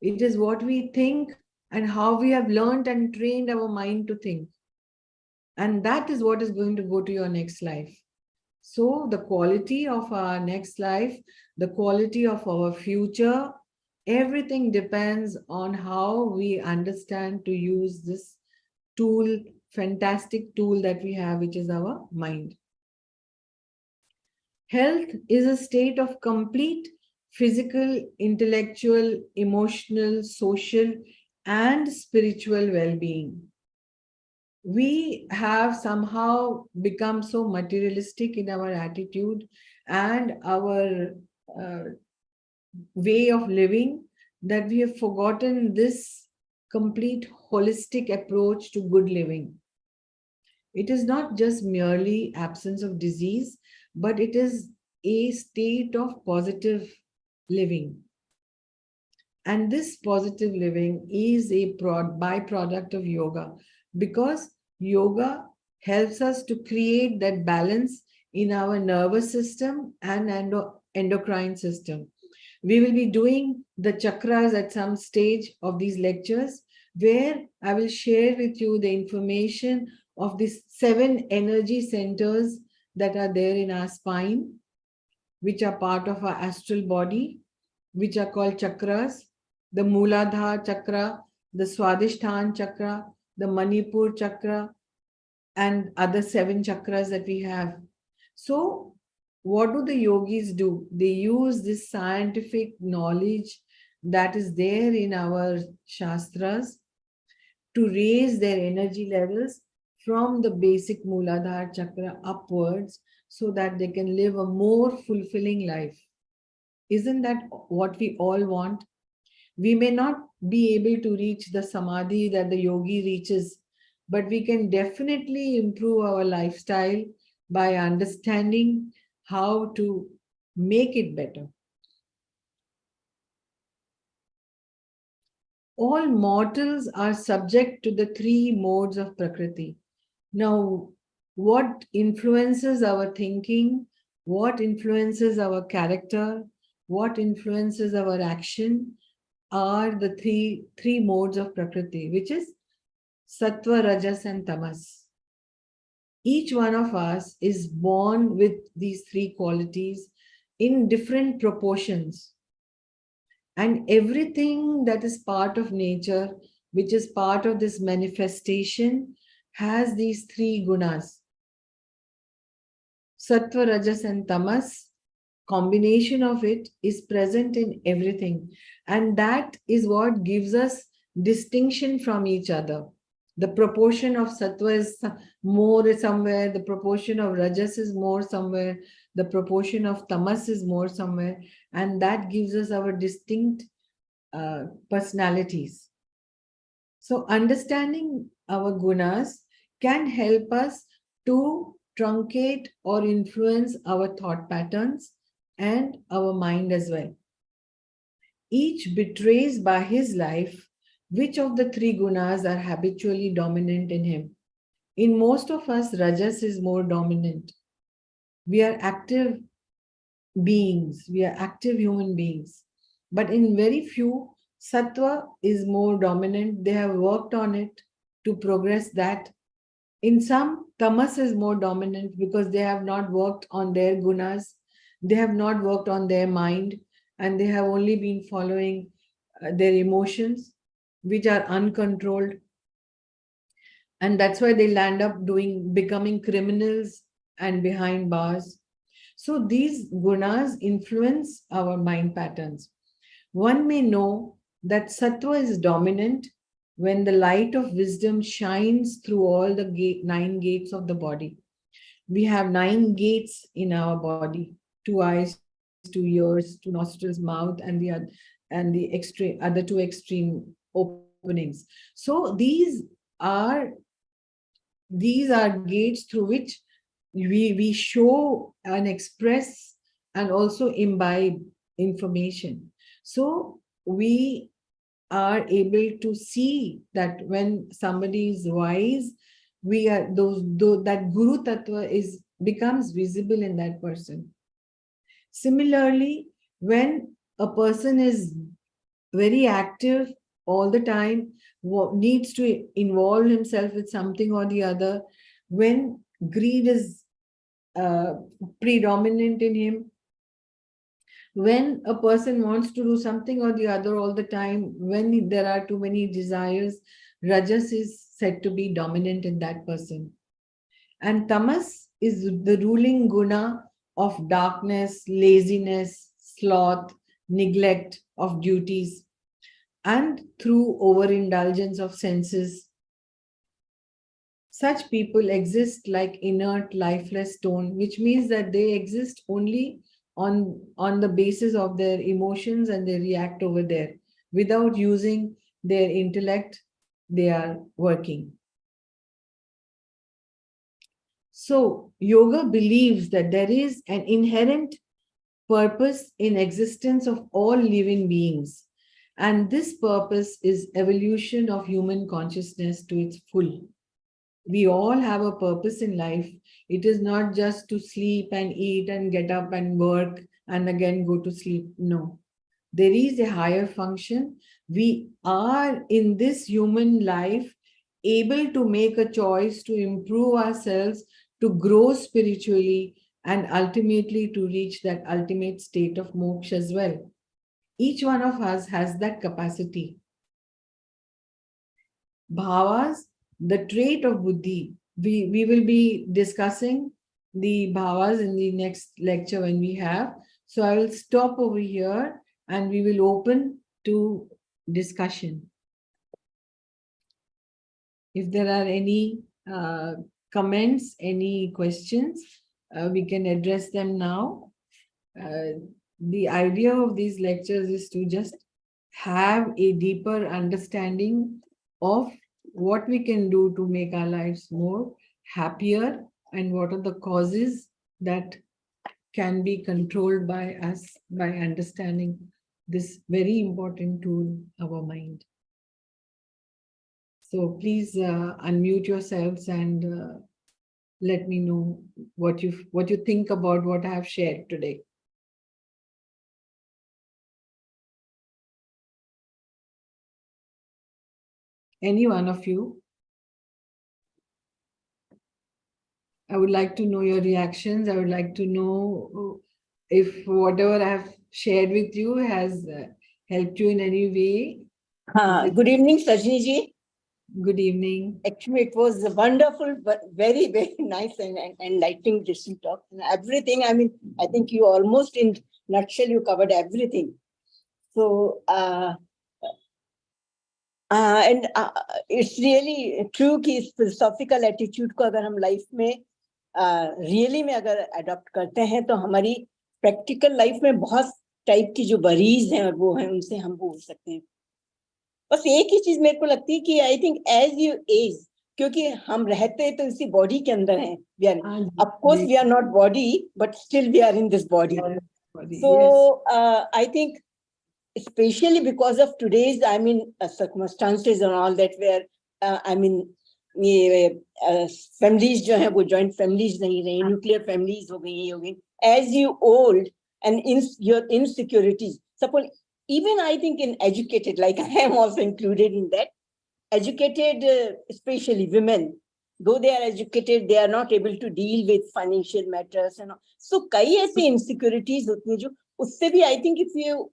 It is what we think and how we have learned and trained our mind to think. And that is what is going to go to your next life. So the quality of our next life, the quality of our future, everything depends on how we understand to use this tool, fantastic tool that we have, which is our mind. Health is a state of complete physical, intellectual, emotional, social, and spiritual well being. We have somehow become so materialistic in our attitude and our uh, way of living that we have forgotten this complete holistic approach to good living. It is not just merely absence of disease, but it is a state of positive living. And this positive living is a byproduct of yoga, because yoga helps us to create that balance in our nervous system and endocrine system. We will be doing the chakras at some stage of these lectures, where I will share with you the information of these 7 energy centers that are there in our spine, which are part of our astral body, which are called chakras: the Mooladhara chakra, the Swadhisthana chakra, the Manipur chakra, and other 7 chakras that we have. So, what do the yogis do? They use this scientific knowledge that is there in our shastras to raise their energy levels from the basic Mooladhara chakra upwards, so that they can live a more fulfilling life. Isn't that what we all want? We may not be able to reach the samadhi that the yogi reaches, but we can definitely improve our lifestyle by understanding how to make it better. All mortals are subject to the 3 modes of Prakriti. Now, what influences our thinking? What influences our character? What influences our action are the three modes of Prakriti, which is Sattva, Rajas, and Tamas. Each one of us is born with these 3 qualities in different proportions. And everything that is part of nature, which is part of this manifestation, has these 3 gunas. Sattva, Rajas, and Tamas, combination of it is present in everything. And that is what gives us distinction from each other. The proportion of sattva is more somewhere, the proportion of rajas is more somewhere, the proportion of tamas is more somewhere, and that gives us our distinct personalities. So, understanding our gunas can help us to truncate or influence our thought patterns and our mind as well. Each betrays by his life which of the 3 gunas are habitually dominant in him. In most of us, rajas is more dominant. We are active beings, we are active human beings. But in very few, sattva is more dominant. They have worked on it to progress that. In some, tamas is more dominant because they have not worked on their gunas, they have not worked on their mind, and they have only been following their emotions, which are uncontrolled. And that's why they land up becoming criminals and behind bars. So these gunas influence our mind patterns. One may know that sattva is dominant when the light of wisdom shines through all the 9 gates of the body. We have 9 gates in our body: 2 eyes, 2 ears, 2 nostrils, mouth, and the extreme other 2 extreme openings. So these are gates through which we show and express and also imbibe information. So we are able to see that when somebody is wise, we are that guru tattva is becomes visible in that person. Similarly, when a person is very active all the time, needs to involve himself with something or the other, when greed is predominant in him. When a person wants to do something or the other all the time, when there are too many desires, rajas is said to be dominant in that person. And tamas is the ruling guna of darkness, laziness, sloth, neglect of duties, and through overindulgence of senses. Such people exist like inert, lifeless stone, which means that they exist only on the basis of their emotions, and they react over there. Without using their intellect, they are working. So, yoga believes that there is an inherent purpose in existence of all living beings. And this purpose is evolution of human consciousness to its full. We all have a purpose in life. It is not just to sleep and eat and get up and work and again go to sleep. No, there is a higher function. We are in this human life able to make a choice to improve ourselves, to grow spiritually, and ultimately to reach that ultimate state of moksha as well. Each one of us has that capacity. Bhavas, the trait of buddhi. We will be discussing the bhavas in the next lecture when we have. So I will stop over here and we will open to discussion. If there are any comments, any questions, we can address them now. The idea of these lectures is to just have a deeper understanding of what we can do to make our lives more happier, and what are the causes that can be controlled by us by understanding this very important tool, our mind. So please unmute yourselves and let me know what you think about what I have shared today. Any one of you? I would like to know your reactions. I would like to know if whatever I have shared with you has helped you in any way. Good evening, Sajni ji. Good evening. Actually, it was wonderful, but very, very nice and enlightening to talk. And everything, I mean, I think you almost in nutshell, you covered everything. So, and it's really true कि इस philosophical attitude को अगर हम life में really में अगर adopt करते हैं तो हमारी practical life में बहुत type की जो worries हैं और वो हैं उनसे हम बोल सकते हैं. बस एक ही चीज मेरे को लगती है कि I think as you age, क्योंकि हम रहते तो इसी बॉडी के अंदर हैं. We are of course we are not body, but still we are in this body. So I think especially because of today's, I mean, circumstances and all that, where I mean, ये families जो हैं वो joint families नहीं रही, nuclear families हो गई. As you old and in your insecurities, suppose even I think in educated, like I am also included in that, educated, especially women, though they are educated, they are not able to deal with financial matters and all. So कई ऐसे insecurities होती हैं जो उससे भी I think if you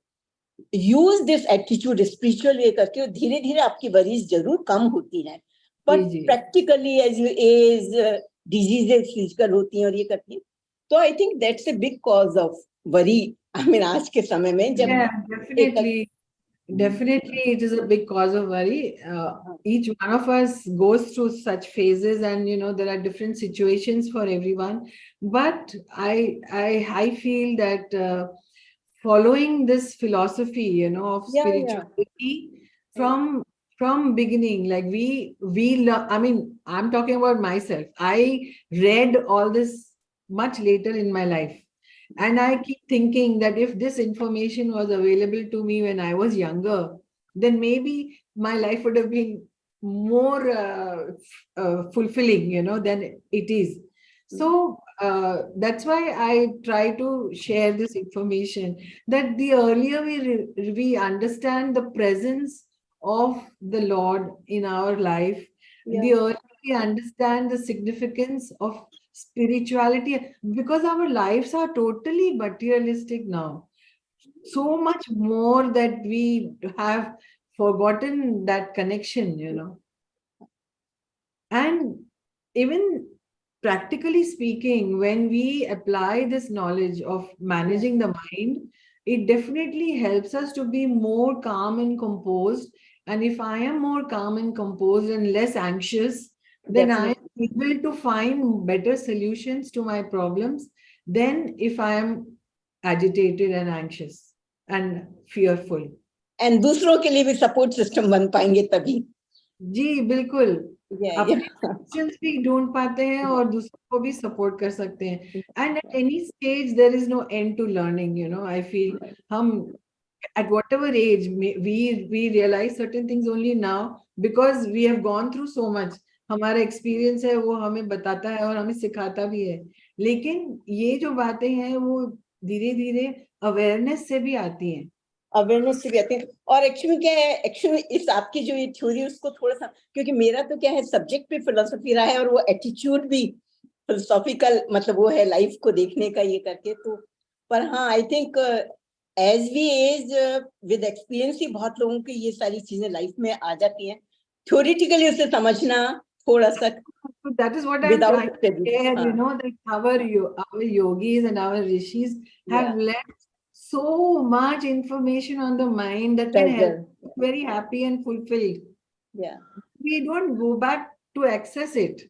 use this attitude spiritual way करके धीरे धीरे आपकी worries जरूर कम होती हैं. But practically as you age, diseases physical होती हैं और ये करती हैं, तो I think that's a big cause of worry. I mean, आज के समय में जब Definitely, it is a big cause of worry. Each one of us goes through such phases, and there are different situations for everyone. But I feel that following this philosophy, of spirituality from beginning, like I mean, I'm talking about myself. I read all this much later in my life. And I keep thinking that if this information was available to me when I was younger, then maybe my life would have been more fulfilling, than it is. So that's why I try to share this information, that the earlier we understand the presence of the Lord in our life, the earlier we understand the significance of spirituality, because our lives are totally materialistic now. So much more that we have forgotten that connection, you know. And even practically speaking, when we apply this knowledge of managing the mind, it definitely helps us to be more calm and composed. And if I am more calm and composed and less anxious, then I am Definitely. able to find better solutions to my problems than if I am agitated and anxious and fearful. And दूसरों के लिए भी support system बन पाएंगे तभी. जी बिल्कुल. Yeah, अपने yeah. Questions भी ढूंढ पाते हैं और दूसरों को भी सपोर्ट कर सकते हैं. And at any stage there is no end to learning, you know. I feel हम at whatever age we realize certain things only now because we have gone through so much. हमारा experience है वो हमें बताता है और हमें सिखाता भी है. लेकिन ये जो बातें हैं वो धीरे धीरे अवेयरनेस से भी आती हैं. अवेयरनेस से भी आते हैं. और एक्चुअली क्या है, एक्चुअली इस आपकी जो ये थ्योरी उसको थोड़ा सा, क्योंकि मेरा तो क्या है सब्जेक्ट पे फिलोसफी रहा है और वो एटीट्यूड भी फिलोसॉफिकल, मतलब वो है लाइफ को देखने का ये करके. तो पर हाँ, I think as we age with experience ही बहुत लोगों की ये सारी चीजें लाइफ में आ जाती हैं. थ्योरेटिकली उसे समझना थोड़ा सा. So that is what I'm Without trying to study. share, you know, that our yogis and our rishis have left so much information on the mind that can help us very happy and fulfilled. Yeah. We don't go back to access it.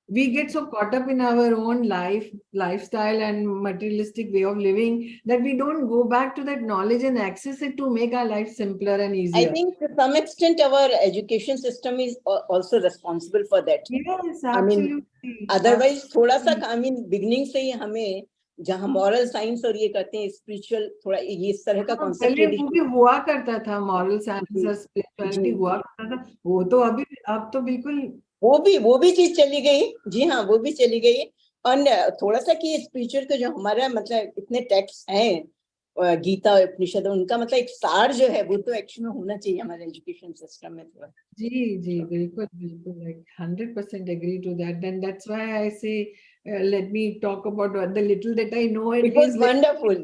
We get so caught up in our own lifestyle and materialistic way of living that we don't go back to that knowledge and access it to make our life simpler and easier. I think to some extent our education system is also responsible for that. Yes, I mean, absolutely. otherwise थोड़ा सा, I mean, beginning से ही हमें जहाँ moral science और ये करते हैं spiritual, थोड़ा ये इस तरह का concept पहले वो भी हुआ करता था, मॉरल साइंस और स्पिरिचुअलिटी हुआ करता था. वो तो अभी अब तो बिल्कुल वो भी चीज चली गई. जी हाँ, वो भी चली गई. और थोड़ा सा कि स्पिरिचुअल के जो हमारा मतलब इतने टेक्स्ट हैं, गीता और उपनिषद, उनका मतलब एक सार जो है वो तो एक्चुअली में होना चाहिए हमारे एजुकेशन सिस्टम में थोड़ा. जी जी बिल्कुल बिल्कुल, like 100% agree to that. Then that's why I say let me talk about the little that I know. It was wonderful.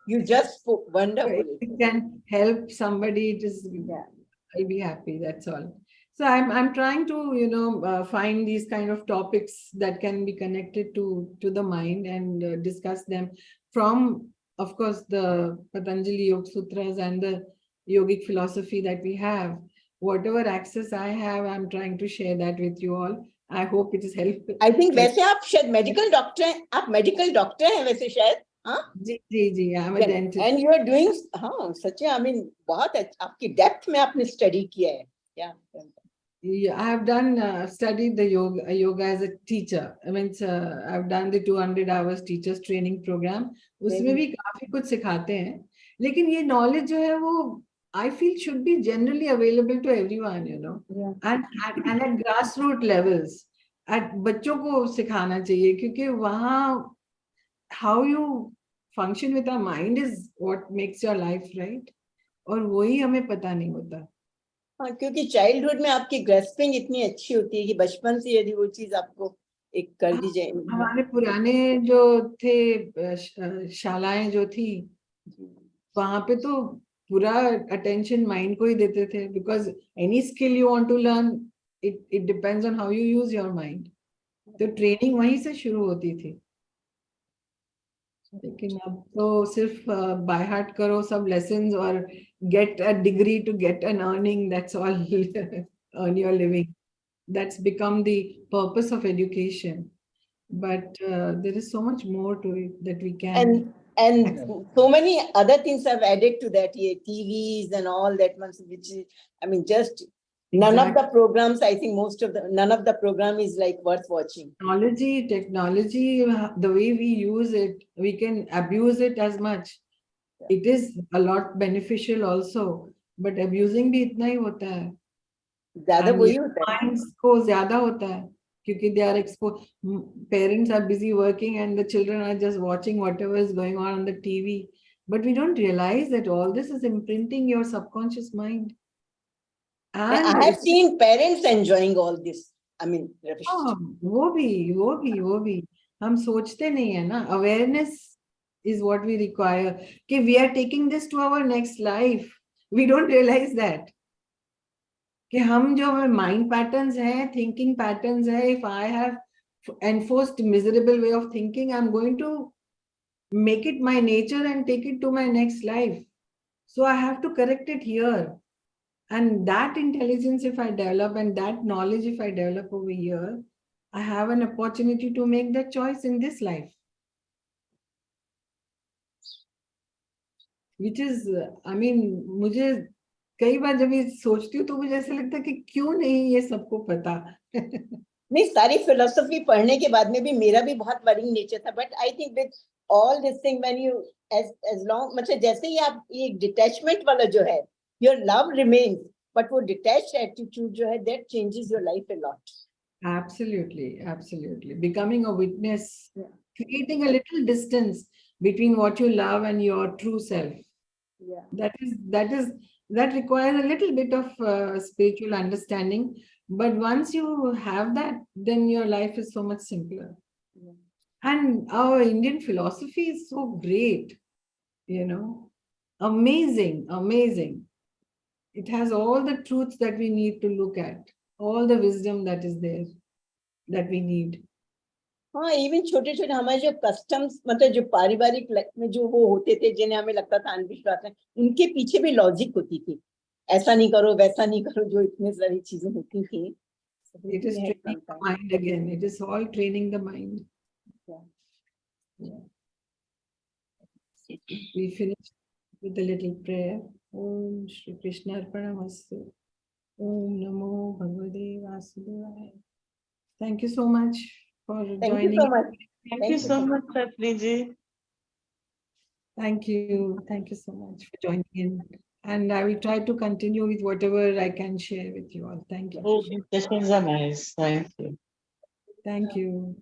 You just spoke wonderful. If it can help somebody, it is, I'll be happy. That's all. So I'm trying to, you know, find these kind of topics that can be connected to the mind and discuss them from, of course, the Patanjali Yoga Sutras and the yogic philosophy that we have. Whatever access I have, I'm trying to share that with you all. I hope it is helpful. I think वैसे आप शायद medical doctor हैं. आप medical doctor हैं वैसे शायद. हाँ जी जी जी, I'm a dentist. And you are doing, हाँ सच है. I mean, बहुत आपकी डेप्थ में आपने स्टडी किया है. Yeah, I have done studied the yoga as a teacher. I mean, I've done the 200 hours teachers training program. उसमें भी काफी कुछ सिखाते हैं. लेकिन ये knowledge जो है वो I feel should be generally available to everyone, you know, and at grassroots levels. At बच्चों को सिखाना चाहिए क्योंकि वहाँ how you function with our mind is what makes your life, right? और वही हमें पता नहीं होता. हाँ, क्योंकि चाइल्डहुड में आपकी ग्रेस्पिंग इतनी अच्छी होती है कि बचपन से यदि वो चीज आपको एक कर दी जाए. हमारे पुराने जो थे शालाएं जो थी वहां पे तो पूरा अटेंशन माइंड को ही देते थे, because any skill you want to learn it depends on how you use your mind. तो ट्रेनिंग वहीं से शुरू होती थी. लेकिन अब तो सिर्फ बाय हार्ट करो सब लेसन्स और get a degree to get an earning, that's all. Earn your living, that's become the purpose of education, but there is so much more to it that we can, and so many other things have added to that, TVs and all that ones, which is, I mean, just none of the programs, I think none of the program is like worth watching. Technology, the way we use it, we can abuse it as much. It is a lot beneficial also, but abusing भी इतना ही होता है. ज्यादा वही होता है. Minds को ज्यादा होता है क्योंकि they are exposed. Parents are busy working and the children are just watching whatever is going on the TV. But we don't realize that all this is imprinting your subconscious mind. And I have seen parents enjoying all this. I mean, हाँ, वो भी हम सोचते नहीं है ना. Awareness is what we require. कि we are taking this to our next life. We don't realize that. कि हम जो माइंड पैटर्न्स हैं, थिंकिंग पैटर्न्स है, if I have enforced miserable way of thinking, I'm going to make it my nature and take it to my next life. So I have to correct it here. And that intelligence, if I develop, and that knowledge, if I develop over here, I have an opportunity to make that choice in this life. Which is, I mean, मुझे कई बार जब ये सोचती हूँ तो मुझे ऐसा लगता है कि क्यों नहीं ये सबको पता. नहीं, सारी फिलोसफी पढ़ने के बाद में भी मेरा भी बहुत वरिंग नेचर था, but I think with all this thing when you age long, मतलब जैसे ही आप ये डिटैचमेंट वाला जो है, योर लव रिमेन्स, बट वो डिटैच्ड एटीट्यूड जो है, that changes your life a lot. Absolutely, absolutely. Becoming a witness, creating a little distance between what you love and your true self. Yeah. That requires a little bit of spiritual understanding. But once you have that, then your life is so much simpler. Yeah. And our Indian philosophy is so great, you know, amazing, amazing. It has all the truths that we need to look at, all the wisdom that is there, that we need. हाँ, even छोटे छोटे हमारे जो customs, मतलब जो पारिवारिक life में जो वो होते थे, जिन्हें हमें लगता था अंधविश्वास है, उनके पीछे भी लॉजिक होती थी. ऐसा नहीं करो, वैसा नहीं करो, जो इतने सारी चीजें होती थी. It is training the mind again. It is all training the mind. Yeah. We finished with a little prayer. Om Shri Krishna Arpanamastu. Om Namo Bhagavate Vasudevaya. Thank you so much for Thank joining. you so much. Thank you so much, Sajni ji. Thank you. Thank you so much for joining in. And I will try to continue with whatever I can share with you all. Thank you. Oh, these sessions are nice. Thank you. Thank you.